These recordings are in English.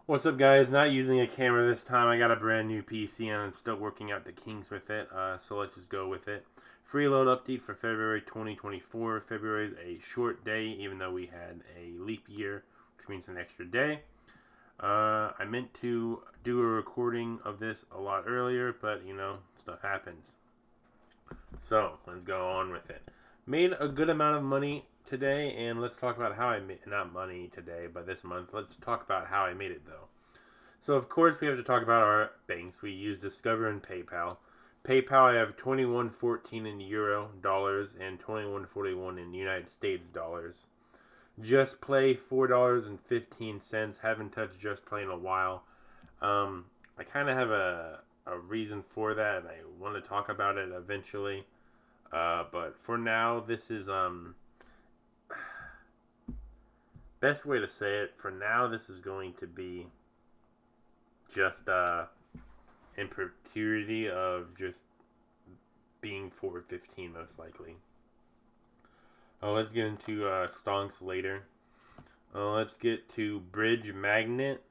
What's up, guys? Not using a camera this time. I got a brand new PC and I'm still working out the kinks with it. So let's just go with it. Freeload update for February 2024. February is a short day, even though we had a leap year, which means an extra day. I meant to do a recording of this a lot earlier, but stuff happens. So let's go on with it. Made a good amount of money today, and let's talk about how I made, not money today, but this month. Let's talk about how I made it though. So of course we have to talk about our banks. We use Discover and PayPal. PayPal, I have 21.14 in euro dollars and 21.41 in United States dollars. Just Play $4.15. Haven't touched Just Play in a while. I kind of have a reason for that, and I want to talk about it eventually. But for now, this is best way to say it. For now, this is going to be just in perpetuity of just being 415 most likely. Let's get into stonks later. Let's get to Bridge Magnet.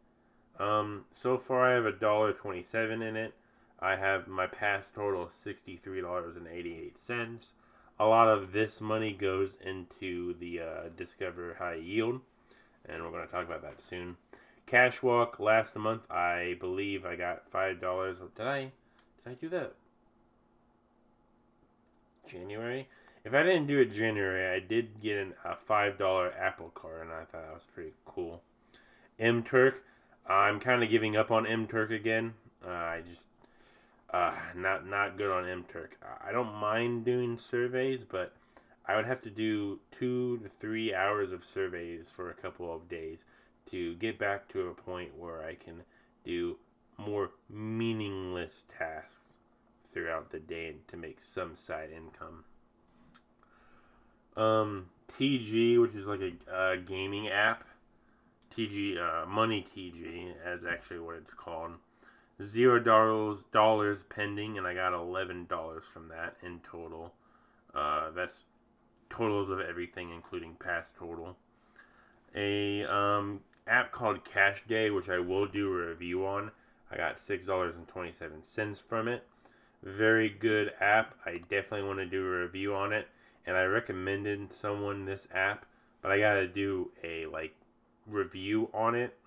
So far I have $1.27 in it. I have my past total of $63.88. A lot of this money goes into the Discover High Yield, and we're going to talk about that soon. Cashwalk last month, I believe I got $5. Did I do that? January? If I didn't do it January, I did get a $5 Apple card, and I thought that was pretty cool. M-Turk, I'm kind of giving up on M-Turk again. I just not good on M-Turk. I don't mind doing surveys, but I would have to do 2 to 3 hours of surveys for a couple of days to get back to a point where I can do more meaningless tasks throughout the day to make some side income. TG, which is like a gaming app. TG, Money TG, is actually what it's called. $0 pending, and I got $11 from that in total. That's totals of everything, including past total. A app called Cash Day, which I will do a review on. I got $6.27 from it. Very good app. I definitely want to do a review on it, and I recommended someone this app, but I gotta do a review on it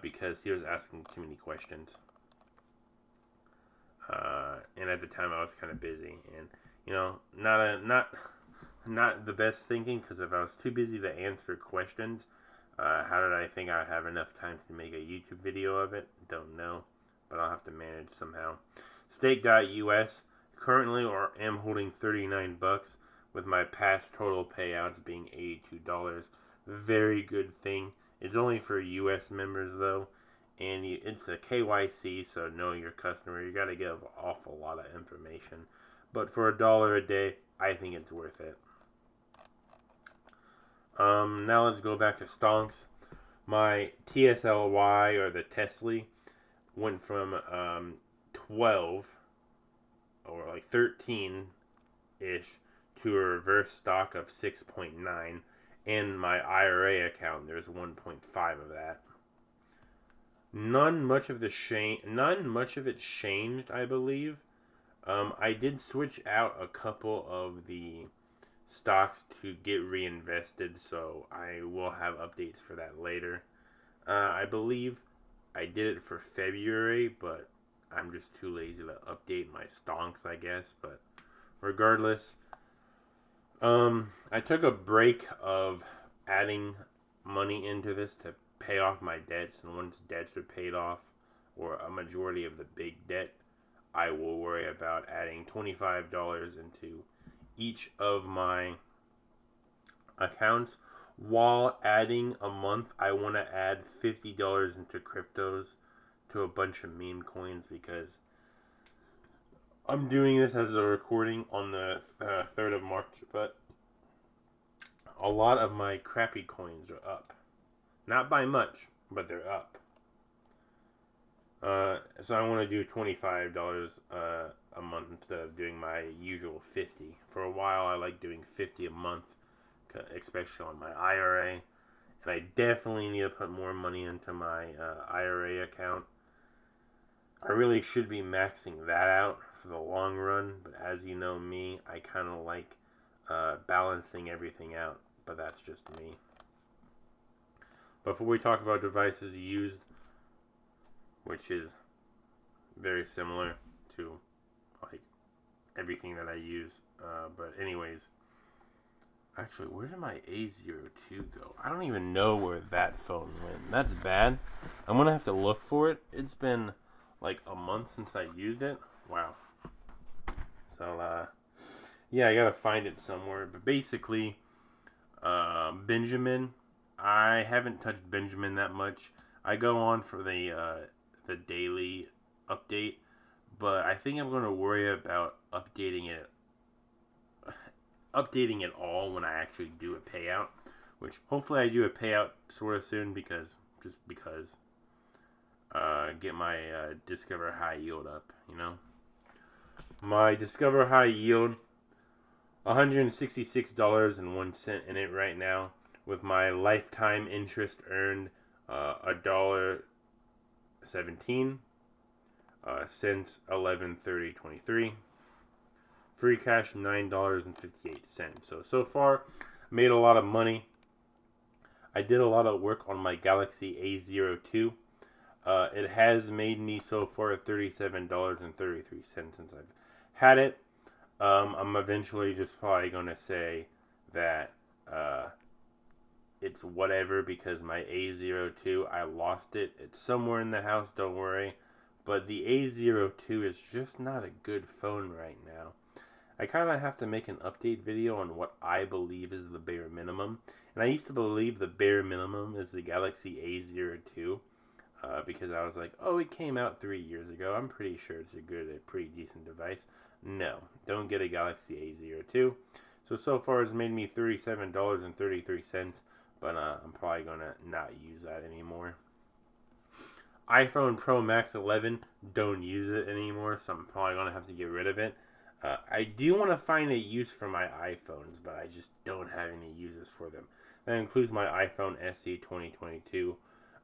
because he was asking too many questions. And at the time I was kind of busy, and not the best thinking, because if I was too busy to answer questions, how did I think I'd have enough time to make a YouTube video of it? Don't know, but I'll have to manage somehow. Stake.us, currently or am holding $39, with my past total payouts being $82. Very good thing. It's only for US members though, and it's a KYC, so know your customer. You gotta give an awful lot of information, but for $1 a day, I think it's worth it. Now let's go back to stonks. My TSLY, or the Tesla, went from 12 or 13-ish to a reverse stock of 6.9. In my IRA account, there's 1.5 of that. None much of it changed, I believe. I did switch out a couple of the stocks to get reinvested, so I will have updates for that later. I believe I did it for February, but I'm just too lazy to update my stonks, I guess. But regardless, I took a break of adding money into this to pay off my debts, and once debts are paid off, or a majority of the big debt, I will worry about adding $25 into each of my accounts. While adding a month, I want to add $50 into cryptos to a bunch of meme coins, because I'm doing this as a recording on the 3rd of March, but a lot of my crappy coins are up. Not by much, but they're up. So I want to do $25 a month instead of doing my usual $50. For a while, I like doing $50 a month, especially on my IRA. And I definitely need to put more money into my IRA account. I really should be maxing that out for the long run, but as you know me, I kind of like balancing everything out, but that's just me. Before we talk about devices used, which is very similar to like everything that I use, but anyways, actually, where did my A02 go? I don't even know where that phone went. That's bad. I'm gonna have to look for it. It's been like a month since I used it. Wow. So, yeah, I gotta find it somewhere. But basically, Benjamin, I haven't touched Benjamin that much. I go on for the daily update, but I think I'm gonna worry about updating it all when I actually do a payout, which hopefully I do a payout sort of soon because get my Discover High Yield up, you know. My Discover High Yield, $166.01 in it right now, with my lifetime interest earned $1.17 since 11/30/23. Free cash $9.58. So far, made a lot of money. I did a lot of work on my Galaxy A02. It has made me so far $37.33 since I've had it. I'm eventually just probably going to say that it's whatever because my A02, I lost it. It's somewhere in the house, don't worry. But the A02 is just not a good phone right now. I kind of have to make an update video on what I believe is the bare minimum. And I used to believe the bare minimum is the Galaxy A02 because I was like, oh, it came out 3 years ago. I'm pretty sure it's a pretty decent device. No, don't get a Galaxy A02. So far it's made me $37.33, but I'm probably going to not use that anymore. iPhone Pro Max 11, don't use it anymore, so I'm probably going to have to get rid of it. I do want to find a use for my iPhones, but I just don't have any uses for them. That includes my iPhone SE 2022.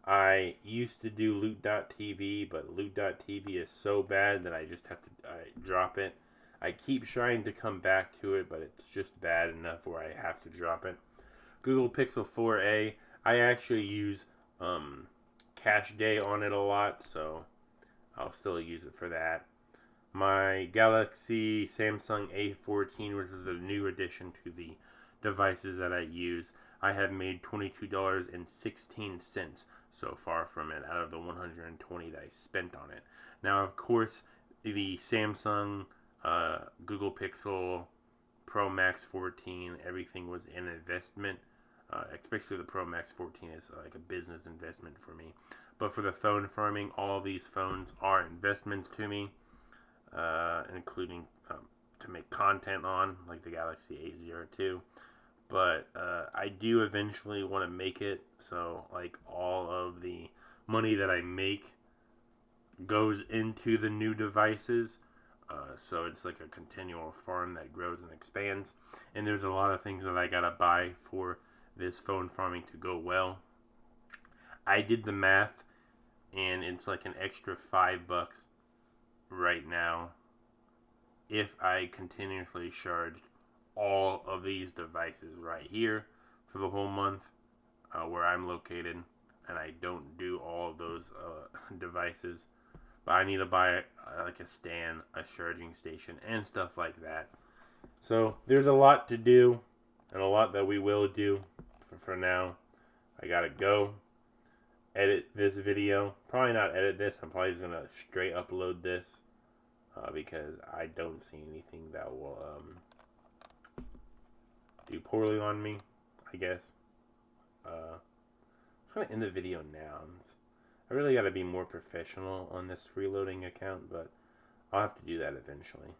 I used to do Loot.tv, but Loot.tv is so bad that I just have to drop it. I keep trying to come back to it, but it's just bad enough where I have to drop it. Google Pixel 4a, I actually use Cache Day on it a lot, so I'll still use it for that. My Galaxy Samsung A14, which is a new addition to the devices that I use, I have made $22.16 so far from it out of the $120 that I spent on it. Now, of course, the Samsung Google Pixel Pro Max 14, everything was an investment. Especially the Pro Max 14 is like a business investment for me. But for the phone farming, all these phones are investments to me. Including to make content on, like the Galaxy A02. But I do eventually want to make it so like all of the money that I make goes into the new devices. So it's like a continual farm that grows and expands. And there's a lot of things that I gotta buy for this phone farming to go well. I did the math, and it's like an extra $5 right now if I continuously charged all of these devices right here for the whole month where I'm located, and I don't do all of those devices, but I need to buy like a stand, a charging station, and stuff like that. So there's a lot to do and a lot that we will do. For now, I gotta go edit this video. Probably not edit this. I'm probably just gonna straight upload this because I don't see anything that will do poorly on me, I guess. I'm gonna end the video now. I really gotta be more professional on this freeloading account, but I'll have to do that eventually.